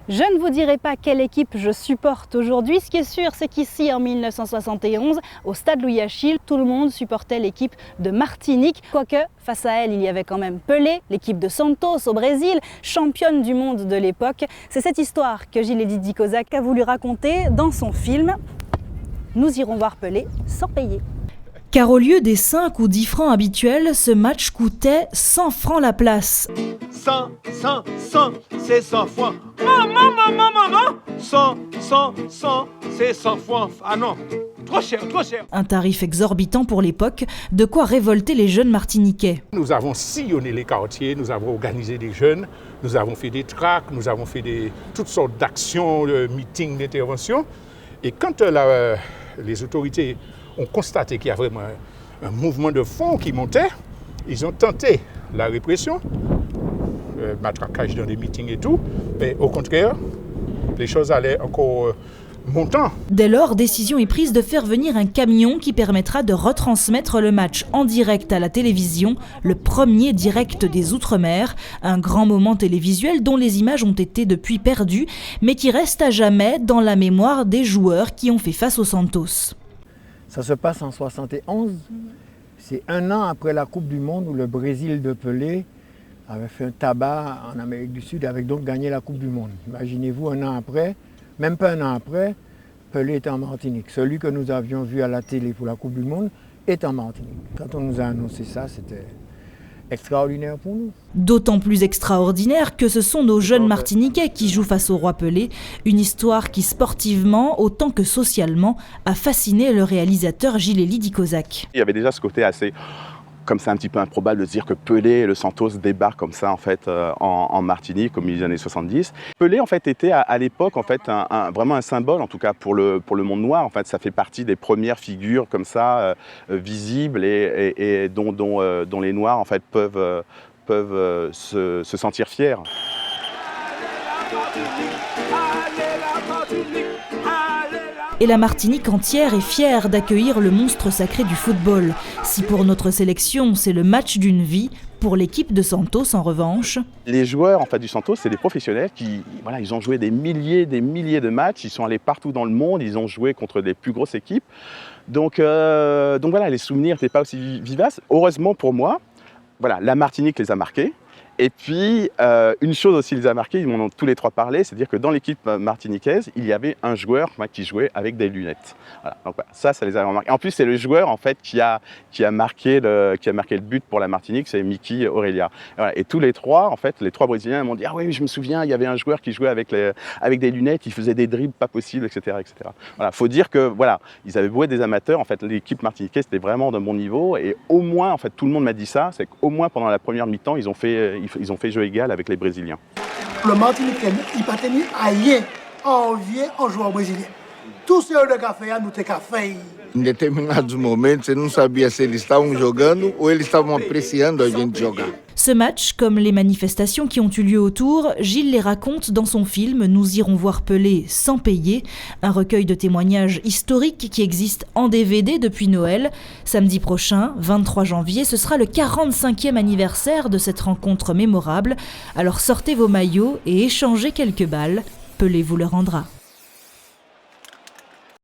Je ne vous dirai pas quelle équipe je supporte aujourd'hui. Ce qui est sûr, c'est qu'ici, en 1971, au stade Louis-Achille, tout le monde supportait l'équipe de Martinique. Quoique, face à elle, il y avait quand même Pelé, l'équipe de Santos au Brésil, championne du monde de l'époque. C'est cette histoire que Gilles Lidikozac a voulu raconter dans son film « Nous irons voir Pelé sans payer ». Car au lieu des 5 ou 10 francs habituels, ce match coûtait 100 francs la place. 100, c'est 100 francs. Maman, 100, c'est 100 francs. Ah non, trop cher. Un tarif exorbitant pour l'époque, de quoi révolter les jeunes martiniquais. Nous avons sillonné les quartiers, nous avons organisé des jeunes, nous avons fait des tracts, nous avons fait toutes sortes d'actions, de meetings, d'interventions. Et quand les autorités ont constaté qu'il y a vraiment un mouvement de fond qui montait, ils ont tenté la répression, matraquage dans des meetings et tout, mais au contraire, les choses allaient encore montant. Dès lors, décision est prise de faire venir un camion qui permettra de retransmettre le match en direct à la télévision, le premier direct des Outre-mer, un grand moment télévisuel dont les images ont été depuis perdues, mais qui reste à jamais dans la mémoire des joueurs qui ont fait face aux Santos. Ça se passe en 71, c'est un an après la Coupe du Monde où le Brésil de Pelé avait fait un tabac en Amérique du Sud et avait donc gagné la Coupe du Monde. Imaginez-vous, un an après, même pas un an après, Pelé est en Martinique. Celui que nous avions vu à la télé pour la Coupe du Monde est en Martinique. Quand on nous a annoncé ça, c'était extraordinaire pour nous. D'autant plus extraordinaire que ce sont nos jeunes Martiniquais qui jouent face au roi Pelé, une histoire qui sportivement, autant que socialement, a fasciné le réalisateur Gilles Lidikozac. Il y avait déjà ce côté assez, comme ça un petit peu improbable de se dire que Pelé et le Santos débarquent comme ça en fait en Martinique au milieu des années 70. Pelé en fait était à l'époque en fait vraiment un symbole en tout cas pour le monde noir. En fait, ça fait partie des premières figures comme ça visibles et dont les Noirs en fait peuvent se sentir fiers. Et la Martinique entière est fière d'accueillir le monstre sacré du football. Si pour notre sélection, c'est le match d'une vie, pour l'équipe de Santos, en revanche... Les joueurs en fait, du Santos, c'est des professionnels qui ils ont joué des milliers de matchs, ils sont allés partout dans le monde, ils ont joué contre des plus grosses équipes. Donc voilà, les souvenirs n'étaient pas aussi vivaces. Heureusement pour moi, voilà, la Martinique les a marqués. Et puis, une chose aussi les a marqués, ils m'en ont tous les trois parlé, c'est-à-dire que dans l'équipe martiniquaise, il y avait un joueur qui jouait avec des lunettes. Voilà, donc voilà, ça les a remarqués. En plus, c'est le joueur en fait qui a marqué le but pour la Martinique, c'est Mickey Aurelia. Et, voilà, et tous les trois, en fait, les trois Brésiliens m'ont dit ah oui, je me souviens, il y avait un joueur qui jouait avec des lunettes, il faisait des dribbles pas possibles, etc., etc. Voilà, faut dire que voilà, ils avaient beau être des amateurs, en fait, l'équipe martiniquaise était vraiment de bon niveau et au moins, en fait, tout le monde m'a dit ça, c'est qu'au moins pendant la première mi-temps, ils ont fait jeu égal avec les Brésiliens. Le Martiniquais, il n'a pas tenu à rien envier en jouant brésilien. Tout ce de café, nous te café. Em determinados momentos, eu não sabia se eles estavam jogando ou eles estavam apreciando a gente jogar. Ce match, comme les manifestations qui ont eu lieu autour, Gilles les raconte dans son film « Nous irons voir Pelé sans payer », un recueil de témoignages historiques qui existe en DVD depuis Noël. Samedi prochain, 23 janvier, ce sera le 45e anniversaire de cette rencontre mémorable. Alors sortez vos maillots et échangez quelques balles. Pelé vous le rendra.